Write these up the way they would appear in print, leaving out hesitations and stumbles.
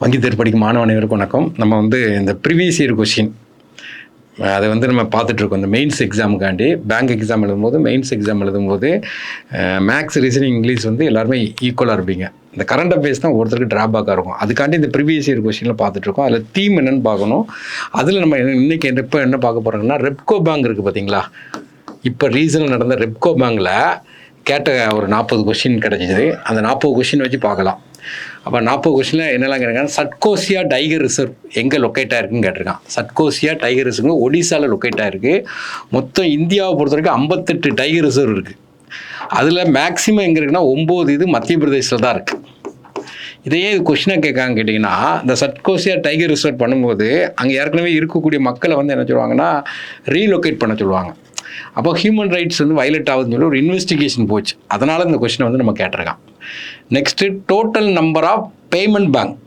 வங்கி தேர்வு படிக்கும் மாணவ அனைவருக்கும் வணக்கம். நம்ம இந்த ப்ரீவியஸ் இயர் கொஷின் அதை நம்ம பார்த்துட்ருக்கோம். இந்த மெயின்ஸ் எக்ஸாமுக்காண்டி பேங்க் எக்ஸாம் எழுதும்போது, மெயின்ஸ் எக்ஸாம் எழுதும்போது மேக்ஸ், ரீசனிங், இங்கிலீஷ் எல்லாருமே ஈக்குவலாக இருப்பீங்க. இந்த கரண்ட் அஃபேர்ஸ் தான் ஒருத்தருக்கு ட்ராபேக்காக இருக்கும். அதுக்காண்டி இந்த ப்ரீவியஸ் இயர் கொஷினில் பார்த்துட்ருக்கோம். அதில் தீம் என்னென்னு பார்க்கணும். அதில் நம்ம இன்றைக்கி இப்போ என்ன பார்க்க போகிறோம்னா, ரெப்கோ பேங்க் இருக்குது பார்த்தீங்களா. இப்போ ரீசனில் நடந்த ரெப்கோ பேங்கில் கேட்ட ஒரு 40 கொஷின் கிடச்சிது. அந்த 40 கொஷின் வச்சு பார்க்கலாம். அப்போ 40 கொஸ்டினில் என்னெல்லாம் கேட்டிருக்காங்க, சட்கோசியா டைகர் ரிசர்வ் எங்கே லொக்கேட் ஆகிருக்குன்னு கேட்டிருக்கான். சட்கோசியா டைகர் ரிசர்வ் ஒடிசாவில் லொக்கேட் ஆகிருக்கு. மொத்தம் இந்தியாவை பொறுத்த வரைக்கும் 58 டைகர் ரிசர்வ் இருக்குது. அதில் மேக்ஸிமம் எங்கே இருக்குன்னா 9 இது மத்திய பிரதேசில் தான் இருக்குது. இதையே இது கொஸ்டினாக கேட்காங்க கேட்டிங்கன்னா, இந்த சட்கோசியா டைகர் ரிசர்வ் பண்ணும்போது அங்கே ஏற்கனவே இருக்கக்கூடிய மக்களை என்ன சொல்லுவாங்கன்னா ரீலொக்கேட் பண்ண சொல்லுவாங்க. அப்போ ஹியூமன் ரைட்ஸ் வயலேட் ஆகுதுன்னு சொல்லி ஒரு இன்வெஸ்டிகேஷன் போச்சு. அதனால் இந்த கொஸ்டினை நம்ம கேட்டிருக்கான். Next total number of payment bank.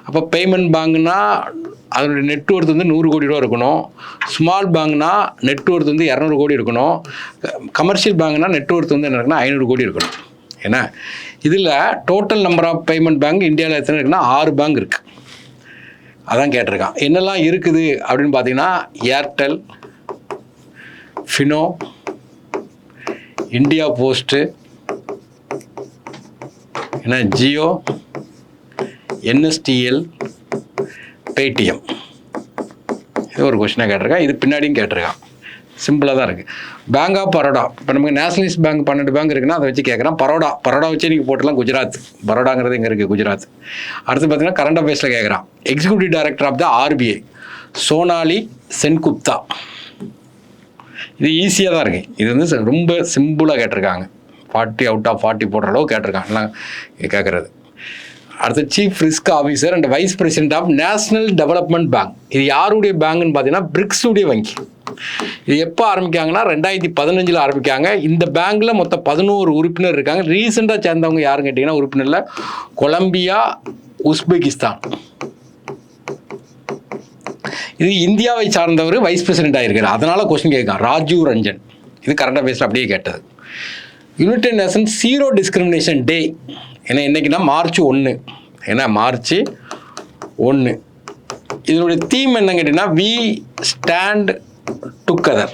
அப்போ பேமெண்ட் பேங்க்னா அதனுடைய நெட்ஒர்த் 100 கோடி ரூபா இருக்கணும். ஸ்மால் பேங்க்னா நெட்ஒர்த் 200 கோடி இருக்கணும். கமர்ஷியல் பேங்க்னா நெட்ஒர்த் என்ன இருக்குன்னா 500 கோடி இருக்கணும். ஏன்னா இதில் total number of payment bank இந்தியாவில் எத்தனை இருக்குன்னா 6 பேங்க் இருக்குது. அதான் கேட்டிருக்கான். என்னெல்லாம் இருக்குது அப்படின்னு பார்த்தீங்கன்னா, ஏர்டெல், ஃபினோ, இந்தியா போஸ்ட்டு, ஏன்னா ஜியோ, என்எஸ்டிஎல், பேடிஎம். இது ஒரு கொஸ்டினாக கேட்டிருக்கான். இது பின்னாடியும் கேட்டிருக்கான். சிம்பிளாக தான் இருக்குது. Bank of Baroda. இப்போ நமக்கு நேஷனலிஸ்ட் பேங்க் 12 பேங்க் இருக்குன்னா அதை வச்சு கேட்குறான். பரோடா வச்சு நீங்கள் போட்டலாம். குஜராத். பரோடாங்கிறது எங்கே இருக்குது? குஜராத். அடுத்து பார்த்தீங்கன்னா கரண்ட் அஃபேர்ஸில் கேட்குறான். Executive director of the RBI Sonali Sengupta. இது ஈஸியாக தான் இருக்குது. இது ரொம்ப சிம்பிளாக கேட்டிருக்காங்க. 40 அவுட் ஆஃப் 40 போடுற அளவு கேட்டிருக்காங்க. எல்லாம் கேட்குறது. அடுத்து chief risk officer and vice president of national development bank. இது யாருடைய பேங்க்னு பார்த்தீங்கன்னா பிரிக்ஸுடைய வங்கி. இது எப்போ ஆரம்பிக்காங்கன்னா 2015 ஆரம்பிக்காங்க. இந்த பேங்க்கில் மொத்தம் 11 உறுப்பினர் இருக்காங்க. ரீசெண்டாக சேர்ந்தவங்க யாருன்னு கேட்டிங்கன்னா உறுப்பினரில் கொலம்பியா, உஸ்பெகிஸ்தான். இது இந்தியாவை சார்ந்தவர் வைஸ் பிரசிடென்ட் ஆகிருக்காரு. அதனால் கொஸ்டின் கேட்கான். ராஜீவ் ரஞ்சன். இது கரண்ட் அஃபேர்ஸில் அப்படியே கேட்டது. யுனைடெட் நேஷன் ஜீரோ டிஸ்கிரிமினேஷன் டே. ஏன்னா என்றைக்குன்னா மார்ச் 1. ஏன்னா மார்ச் 1. இதனுடைய தீம் என்னன்னு கேட்டிங்கன்னா, வி ஸ்டாண்ட் டுகெதர்.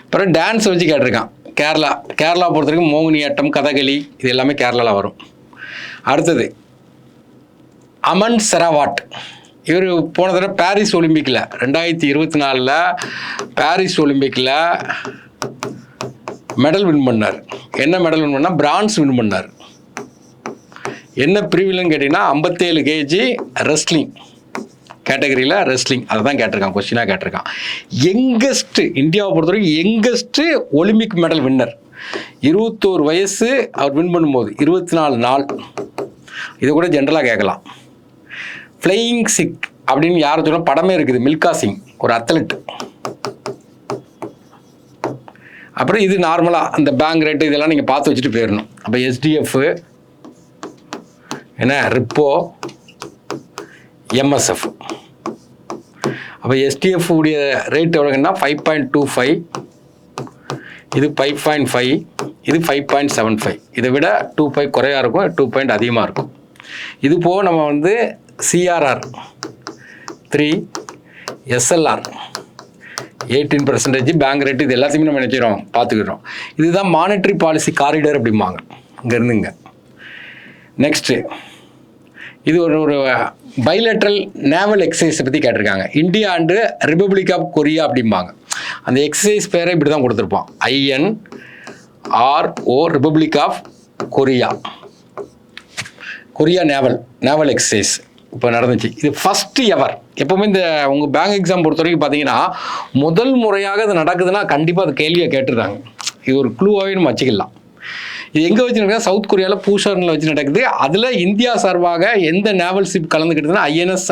அப்புறம் டான்ஸ் வச்சு கேட்டிருக்கான். கேரளா பொறுத்த வரைக்கும் மோகினியாட்டம், கதகளி இது எல்லாமே கேரளாவில் வரும். அடுத்தது அமன் செராவாட். இவர் போன தடவை பாரிஸ் ஒலிம்பிக்கில் 2024 பாரிஸ் ஒலிம்பிக்கில் மெடல் வின் பண்ணார். என்ன மெடல் வின் பண்ணால் பிரான்ஸ் வின் பண்ணார். என்ன பிரிவில்னு கேட்டிங்கன்னா 57 kg ரெஸ்லிங் கேட்டகரியில் ரெஸ்லிங். அதை தான் கேட்டிருக்கான். கொஸ்டினாக கேட்டிருக்கான். யங்கஸ்ட்டு இந்தியாவை பொறுத்த வரைக்கும் யங்கஸ்ட்டு ஒலிம்பிக் மெடல் வின்னர். 21 வயசு அவர் வின் பண்ணும்போது 24 நாள். இது கூட ஜென்ரலாக கேட்கலாம். ஃப்ளையிங் சிக் அப்படின்னு யாரை சொன்னால் படமே இருக்குது. மில்கா சிங் ஒரு அத்லெட். அப்புறம் இது நார்மலாக அந்த பேங்க் ரேட்டு இதெல்லாம் நீங்கள் பார்த்து வச்சுட்டு போயிடணும். அப்போ எஸ்டிஎஃப் என்ன, ரிப்போ, எம்எஸ்எஃப். அப்போ எஸ்டிஎஃப் உடைய ரேட் எவ்வளோங்கன்னா 5.25, இது 5.5, இது 5.75. இதை விட 2.5 குறையாக இருக்கும், 2 அதிகமாக இருக்கும். இது போக நம்ம சிஆர்ஆர் 3, எஸ்எல்ஆர் 18% பேங்க் ரேட்டு, இது எல்லாத்தையுமே நம்ம நினைக்கிறோம் பார்த்துக்கிறோம். இதுதான் மானிட்டரி பாலிசி காரிடர் அப்படிம்பாங்க இங்கேருந்துங்க. நெக்ஸ்ட்டு இது ஒரு பைலேட்ரல் நேவல் எக்ஸசைஸை பற்றி கேட்டிருக்காங்க. India and Republic of Korea அப்படிம்பாங்க. அந்த எக்ஸசைஸ் பேரை இப்படி தான் கொடுத்துருப்பான். INRO Republic of Korea naval exercise இப்போ நடந்துச்சு. இது ஃபஸ்ட்டு எவர். எப்போவுமே இந்த உங்கள் பேங்க் எக்ஸாம் பொறுத்த வரைக்கும் பார்த்தீங்கன்னா முதல் முறையாக அது நடக்குதுன்னா கண்டிப்பாக அது கேள்வியை கேட்டுருந்தாங்க. இது ஒரு க்ளூவாகவே நம்ம வச்சுக்கலாம். இது எங்கே வச்சு நடக்குது? சவுத் கொரியாவில் பூஷாரில் வச்சு நடக்குது. அதில் இந்தியா சார்பாக எந்த நேவல் ஷிப் கலந்துக்கிட்டதுன்னா INS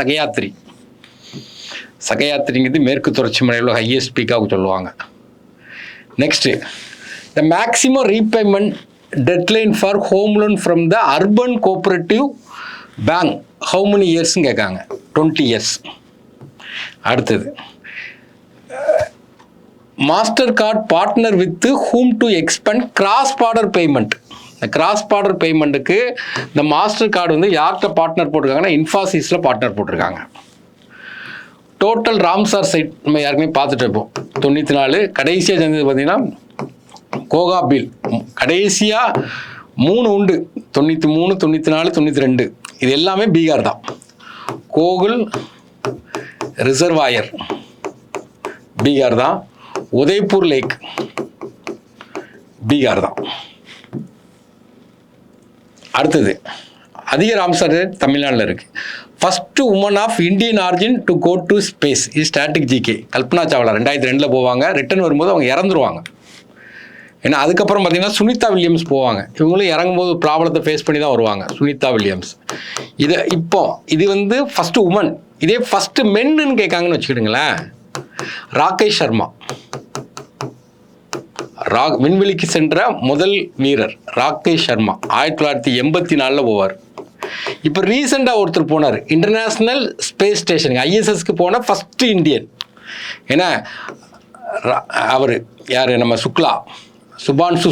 சகயாத்ரிங்கிறது மேற்கு தொடர்ச்சி மலையில் ஹையஸ்ட் பீக்காக சொல்லுவாங்க. Next the maximum repayment deadline for home loan from the urban cooperative bank how many இயர்ஸ்ன்னு கேட்காங்க. 20 years. அடுத்தது master card partner with whom to expand cross border payment. இந்த கிராஸ் பார்டர் பேமெண்ட்டுக்கு இந்த மாஸ்டர் கார்டு வந்து யார்கிட்ட பார்ட்னர் போட்டிருக்காங்கன்னா இன்ஃபாசிஸில் பார்ட்னர் போட்டிருக்காங்க. டோட்டல் ராம்சார் சைட் நம்ம யாருக்குமே பார்த்துட்டு இருப்போம். 94 கடைசியாக சேர்ந்தது பார்த்தீங்கன்னா கோகாபில். கடைசியாக 3 உண்டு, 93, 94, 92. இது எல்லாமே பீகார் தான். கோகுல் ரிசர்வாயர் பீகார் தான். உதய்பூர் லேக் பீகார் தான். அடுத்தது அதிக ராம்சார் தமிழ்நாட்டில் இருக்குது. First woman of Indian origin to go to space இது ஸ்டாட்டிக் ஜிகே. கல்பனா சாவ்லா 2002 போவாங்க. ரிட்டர்ன் வரும்போது அவங்க இறந்துருவாங்க. ஏன்னா அதுக்கப்புறம் பார்த்தீங்கன்னா சுனிதா வில்லியம்ஸ் போவாங்க. இவங்களும் இறங்கும்போது ப்ராப்ளத்தை ஃபேஸ் பண்ணி தான் வருவாங்க. சுனிதா வில்லியம்ஸ் இது வந்து ஃபஸ்ட்டு உமன். இதே ஃபஸ்ட்டு மென்னு கேட்காங்கன்னு வச்சுக்கிடுங்களேன். ராகேஷ் சர்மா விண்வெளிக்கு சென்ற முதல் வீரர் ராகேஷ் சர்மா 1984 போவார். இப்போ ரீசெண்டாக ஒருத்தர் போனார் இன்டர்நேஷ்னல் ஸ்பேஸ் ஸ்டேஷனுக்கு, ஐஎஸ்எஸ்க்கு போன ஃபஸ்ட்டு இந்தியன். ஏன்னா அவர் யார், நம்ம சுபான்சு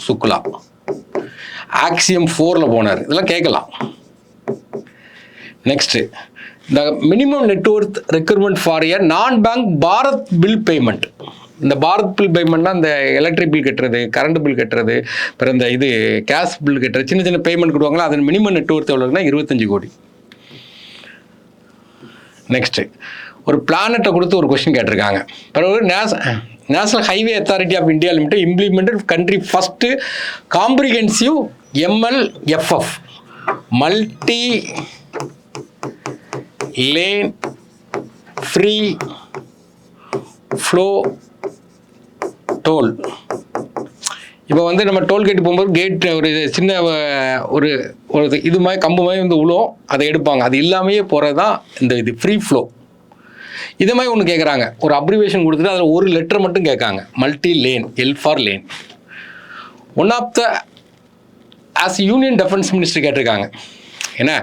சுக்லா ஆக்சியம் 4 போனார். இதெல்லாம் கேட்கலாம். நெக்ஸ்ட்டு இந்த minimum net worth requirement for a நான் பேங்க் பாரத் பில் பேமெண்ட். இந்த பாரத் பில் பேமெண்ட்னா இந்த எலக்ட்ரிக் பில் கட்டுறது, கரண்ட் பில் கட்டுறது, அப்புறம் இந்த இது கேஸ் பில் கட்டுறது, சின்ன சின்ன பேமெண்ட் கொடுவாங்களா, அதன் மினிமம் நெட்வொர்த் எவ்வளோன்னா 25 கோடி. நெக்ஸ்ட்டு ஒரு பிளானட்டை கொடுத்து ஒரு கொஸ்டின் கேட்டிருக்காங்க. பிறகு National Highway Authority of India Limited implemented country first comprehensive MLFF multi lane free flow toll. இப்போ வந்து நம்ம டோல்கேட்டு போகும்போது கேட் ஒரு சின்ன ஒரு இது மாதிரி கம்பு மாதிரி வந்து உழுவும், அதை எடுப்பாங்க. அது இல்லாமையே போகிறது தான் இது ஃப்ரீ ஃப்ளோ. இதே மாதிரி ஒன்று கேட்குறாங்க, ஒரு அப்ரிவேஷன் கொடுத்துட்டு அதில் ஒரு லெட்டர் மட்டும் கேட்காங்க. Multi lane, L for lane. One of the as union defence minister கேட்டிருக்காங்க. ஏன்னா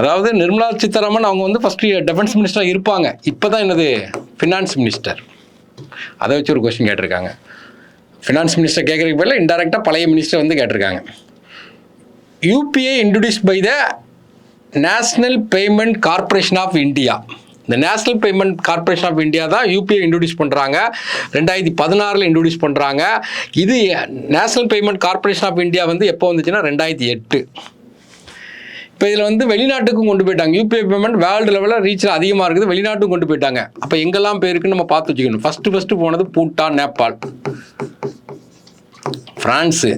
அதாவது நிர்மலா சீதாராமன் அவங்க வந்து ஃபஸ்ட்டு டிஃபென்ஸ் மினிஸ்டராக இருப்பாங்க. இப்போ தான் என்னது ஃபினான்ஸ் மினிஸ்டர். அதை வச்சு ஒரு கொஸ்டின் கேட்டிருக்காங்க. ஃபினான்ஸ் மினிஸ்டர் கேட்குறதுக்கு பதில் இன்டெரக்டாக பழைய மினிஸ்டர் வந்து கேட்டிருக்காங்க. UPI introduce by the national payment corporation of India. இந்த national payment corporation of India தான் UPI இன்ட்ரடியூஸ் பண்ணுறாங்க. 2016 இன்ட்ரடியூஸ் பண்ணுறாங்க. இது national payment corporation of India வந்து எப்போ வந்துச்சுன்னா 2008. இப்போ இதில் வந்து வெளிநாட்டுக்கும் கொண்டு போயிட்டாங்க. UPI பேமெண்ட் வேர்ல்டு லெவலில் ரீச்சில் அதிகமாக இருக்குது, வெளிநாட்டுக்கும் கொண்டு போயிட்டாங்க. அப்போ எங்கெல்லாம் பேருக்குன்னு நம்ம பார்த்து வச்சுக்கணும். ஃபஸ்ட்டு போனது பூட்டான், நேபாள், ஃப்ரான்ஸு,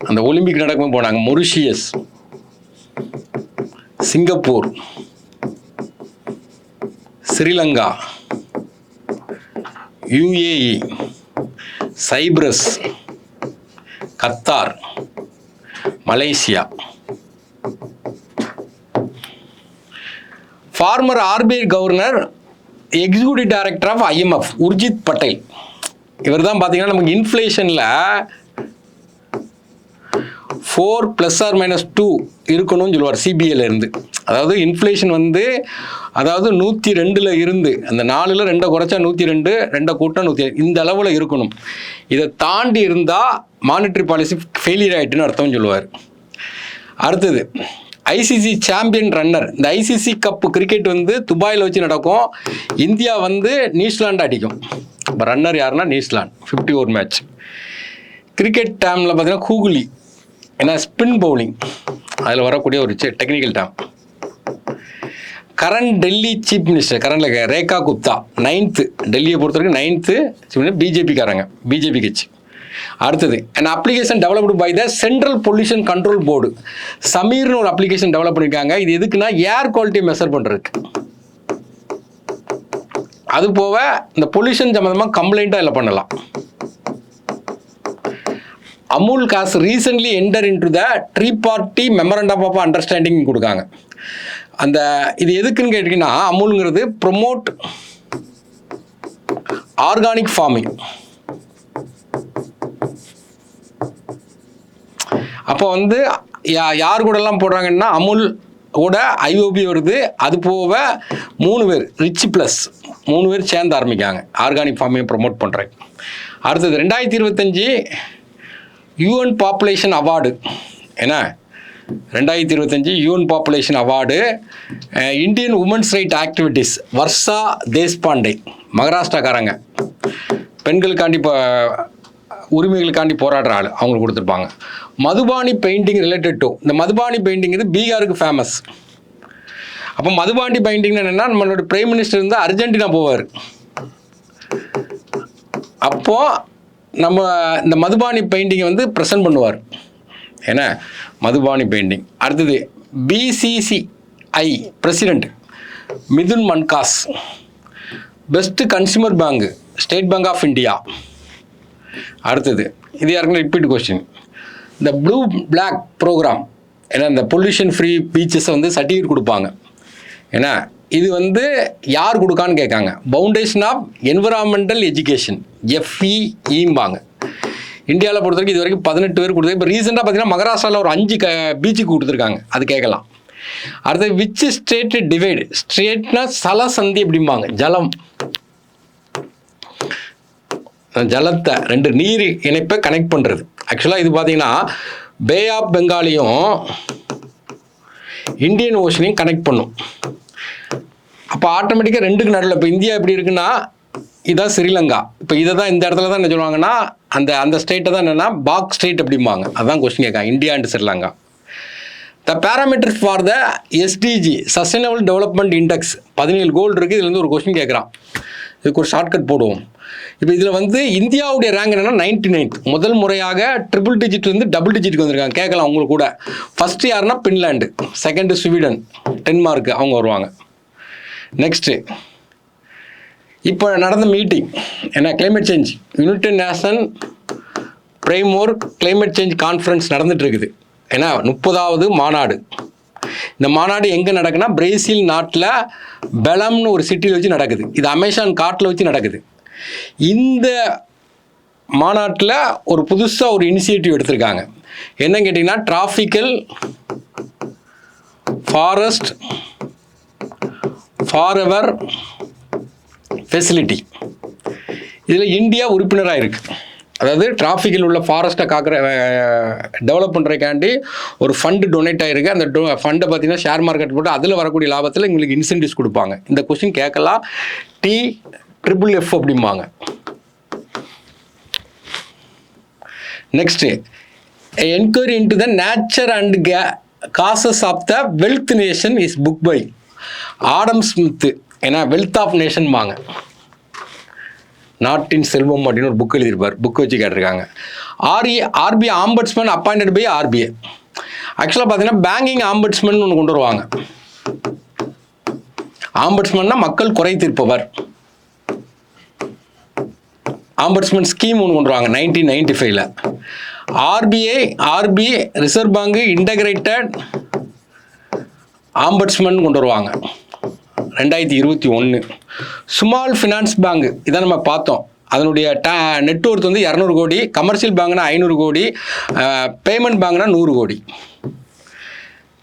அந்த ஒலிம்பிக் நடக்கும் போனாங்க, Mauritius, Singapore, Sri, UAE, Cyprus, Qatar, Malaysia. Former RBI governor, executive director of IMF Urjit Patel. இவர் தான் பார்த்தீங்கன்னா நமக்கு இன்ஃப்ளேஷனில் 4 ± 2 இருக்கணும்னு சொல்லுவார் CBIல இருந்து. அதாவது இன்ஃப்ளேஷன் வந்து அதாவது 102 இருந்து அந்த 4ல் 2 குறைச்சா 102, 2 கூட்டம் 100, இந்த அளவில் இருக்கணும். இதை தாண்டி இருந்தால் மானிட்டரி பாலிசி ஃபெயிலியர் ஆகிட்டுன்னு அர்த்தம் சொல்லுவார். அடுத்தது ICC சாம்பியன் ரன்னர். இந்த ICC கப்பு கிரிக்கெட் வந்து துபாயில் வச்சு நடக்கும். இந்தியா வந்து நியூசிலாண்டு அடிக்கும். இப்போ ரன்னர் யாருன்னா நியூசிலாந்து, 51 மேட்ச். கிரிக்கெட் டேமில் பார்த்தீங்கன்னா கூகுலி, ஏன்னா ஸ்பின் பவுலிங் அதில் வரக்கூடிய ஒரு technical term. Current Delhi chief minister கரண்டில் ரேகா குப்தா 9th, டெல்லியை பொறுத்த வரைக்கும் 9th பிஜேபிக்காரங்க, பிஜேபி கட்சி. அடுத்தது an application developed by the Central Pollution Control Board. சமீர்னு ஒரு அப்ளிகேஷன் டெவலப் பண்ணியிருக்காங்க. இது எதுக்குன்னா ஏர் குவாலிட்டி மெஷர் பண்ணுறதுக்கு. அது போக இந்த பொல்யூஷன் சம்மந்தமாக கம்ப்ளைண்ட்டாக இல்லை பண்ணலாம். Amul has recently enter into the tripartite memorandum of understanding கொடுக்காங்க. அந்த இது எதுக்குன்னு கேட்டிங்கன்னா, அமுல்ங்கிறது ப்ரொமோட் ஆர்கானிக் ஃபார்மிங். அப்போ வந்து யார் கூடலாம் போடுறாங்கன்னா, அமுல் கூட IOB வருது. அது போக 3 பேர் ரிச் ப்ளஸ் 3 பேர் சேர்ந்து ஆரம்பிக்காங்க ஆர்கானிக் ஃபார்மிங்கை ப்ரொமோட் பண்ணுறேன். அடுத்தது 2025 யூஎன் பாப்புலேஷன் அவார்டு. ஏன்னா 2025 UN population award Indian women's right activities Varsha Deshpande, மகாராஷ்டிராக்காரங்க, பெண்களுக்காண்டி இப்போ உரிமைகளுக்காண்டி போராடுற ஆள், அவங்களுக்கு கொடுத்துருப்பாங்க. மதுபானி பெயிண்டிங் ரிலேட்டட் டு, இந்த மதுபானி பெயிண்டிங் இது பீகாருக்கு ஃபேமஸ். அப்போ மதுபானி பெயிண்டிங் என்னென்னா, நம்மளோட பிரைம் மினிஸ்டர் இருந்தால் அர்ஜென்டினா போவார். அப்போது நம்ம இந்த மதுபானி பெயிண்டிங்கை வந்து ப்ரெசென்ட் பண்ணுவார். ஏன்னா மதுபானி பெயிண்டிங். அடுத்தது BCCI president Mithun Manhas. Best consumer bank State Bank of India. அடுத்தது இது யாருக்குன்னா ரிப்பீட் கொஸ்டின். இந்த ப்ளூ பிளாக் ப்ரோக்ராம், ஏன்னா இந்த பொல்யூஷன் ஃப்ரீ பீச்சஸை வந்து சர்டிஃபிகேட் கொடுப்பாங்க. ஏன்னா இது வந்து யார் கொடுக்கான்னு கேட்காங்க. ஃபவுண்டேஷன் ஆஃப் என்விரான்மெண்டல் எஜுகேஷன் FEEம்பாங்க. இந்தியாவில் பொறுத்த வரைக்கும் இது வரைக்கும் 18 பேர் கொடுத்து. இப்போ ரீசெண்டாக பார்த்தீங்கன்னா மகாராஷ்டிராவில் ஒரு 5 பீச்சுக்கு கொடுத்துருக்காங்க, அது கேட்கலாம். அடுத்தது விச் ஸ்டேட் டிவைடு, ஸ்டேட்னா சலசந்தி அப்படிம்பாங்க, ஜலம், ஜலத்தை 2 நீர் இணைப்பை கனெக்ட் பண்ணுறது. ஆக்சுவலாக இது பார்த்தீங்கன்னா பே ஆஃப் பெங்காலையும் இந்தியன் ஓஷனையும் கனெக்ட் பண்ணும். அப்போ ஆட்டோமேட்டிக்காக 2க்கு நடுவில் இப்போ இந்தியா எப்படி இருக்குன்னா, இதுதான் ஸ்ரீலங்கா. இப்போ இதை தான் இந்த இடத்துல தான் என்ன சொல்லுவாங்கன்னா, அந்த ஸ்டேட்டை தான் என்னென்னா பாக் ஸ்டேட் அப்படிம்பாங்க. அதுதான் கொஸ்டின் கேட்காங்க, India and Sri Lanka. The parameters for the SDG sustainable development index 17 goal இருக்குது. இதுலேருந்து ஒரு கொஸ்டின் கேட்குறான், இதுக்கு ஒரு ஷார்ட்கட் போடுவோம். இப்போ இதில் வந்து இந்தியாவுடைய ரேங்க் என்னென்னா 99th. முதல் முறையாக ட்ரிபிள் டிஜிட்லேருந்து டபுள் டிஜிட்டுக்கு வந்திருக்காங்க. கேட்கலாம் உங்களுக்கு கூட. ஃபஸ்ட்டு யாருன்னா பின்லாண்டு, செகண்டு ஸ்வீடன், 10 மார்க்கு அவங்க வருவாங்க. நெக்ஸ்ட்டு இப்போ நடந்த மீட்டிங் ஏன்னா climate change United nation framework climate change conference நடந்துட்டு இருக்குது. ஏன்னா 30வது மாநாடு. இந்த மாநாடு எங்கே நடக்குன்னா பிரேசில் நாட்டில் பெலம்னு ஒரு சிட்டியில் வச்சு நடக்குது. இது அமேசான் காட்டில் வச்சு நடக்குது. இந்த மாநாட்டில் ஒரு புதுசாக ஒரு இனிஷியேட்டிவ் எடுத்திருக்காங்க. என்னன்னு கேட்டிங்கன்னா டிராபிக்கல் ஃபாரஸ்ட் ஃபாரெவர் ஃபெசிலிட்டி. இதில் இந்தியா உறுப்பினராக இருக்குது. அதாவது டிராஃபிக்கில் உள்ள ஃபாரஸ்ட்டை டெவலப் பண்ணுறதுக்காண்டி ஒரு ஃபண்டு டொனேட் ஆகிருக்கு. அந்த ஃபண்டை பார்த்தீங்கன்னா ஷேர் மார்க்கெட் போட்டு அதில் வரக்கூடிய லாபத்தில் எங்களுக்கு இன்சென்டிவ்ஸ் கொடுப்பாங்க. இந்த கொஸ்டின் கேட்கலாம். TFFF அப்படிம்பாங்க. Next enquiry into the nature and causes of the wealth nation is book by Adam Smith. ஏன்னா வெல்த் ஆஃப் நேஷன் வாங்க, நாட்டின் செல்வம் அப்படின்னு ஒரு புக் எழுதியிருப்பார். புக் வச்சு கேட்டிருக்காங்க. RBI ombudsman appointed by RBI. ஆக்சுவலாக பார்த்தீங்கன்னா பேங்கிங் ஆம்பட்ஸ்மேன் ஒன்று கொண்டு வருவாங்க. ஆம்பட்ஸ்மேன்னா மக்கள் குறை தீர்ப்பவர். ஆம்பட்ஸ்மேன் ஸ்கீம் ஒன்று கொண்டு வருவாங்க 1995ல். RBI reserve bank integrated ombudsman கொண்டு வருவாங்க 2021. ஸ்மால் ஃபினான்ஸ் பேங்க் இதை நம்ம பார்த்தோம். அதனுடைய நெட்ஒர்த் வந்து 200 கோடி. கமர்ஷியல் பேங்க்னா 500 கோடி. பேமெண்ட் பேங்க்னா 100 கோடி.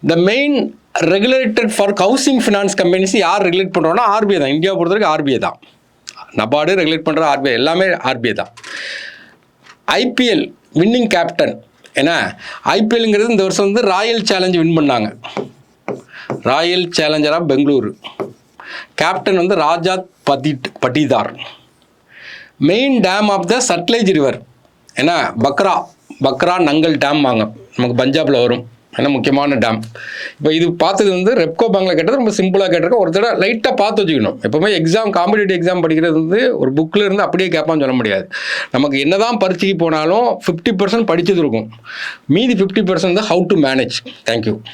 The main regulated for housing finance companies யார் ரெகுலேட் பண்ணுறோன்னா RBI தான். இந்தியாவை பொறுத்த வரைக்கும் RBI தான். நபார்டு ரெகுலேட் பண்ணுற RBI, எல்லாமே RBI தான். IPL winning captain. ஏன்னா IPLங்கிறது இந்த வருஷம் வந்து ராயல் சேலஞ்ச் வின் பண்ணாங்க. Royal challenger of Bengaluru. Captain வந்து Rajat Patidar. Main dam of the Sutlej river. ஏன்னா பக்ரா நங்கல் டேம் வாங்க, நமக்கு பஞ்சாபில் வரும். ஏன்னா முக்கியமான டேம். இப்போ இது பார்த்தது வந்து ரெப்கோ பேங்கில் கேட்டது ரொம்ப சிம்பிளாக கேட்டிருக்கோம். ஒரு தடவை லைட்டாக பார்த்து வச்சுக்கணும். எப்போவுமே காம்படிட்டிவ் எக்ஸாம் படிக்கிறது வந்து ஒரு புக்கில் இருந்து அப்படியே கேட்பான்னு சொல்ல முடியாது. நமக்கு என்ன தான் பரீட்சைக்கு போனாலும் 50% படித்தது இருக்கும். மீதி 50% வந்து ஹவு டு மேனேஜ். தேங்க்யூ.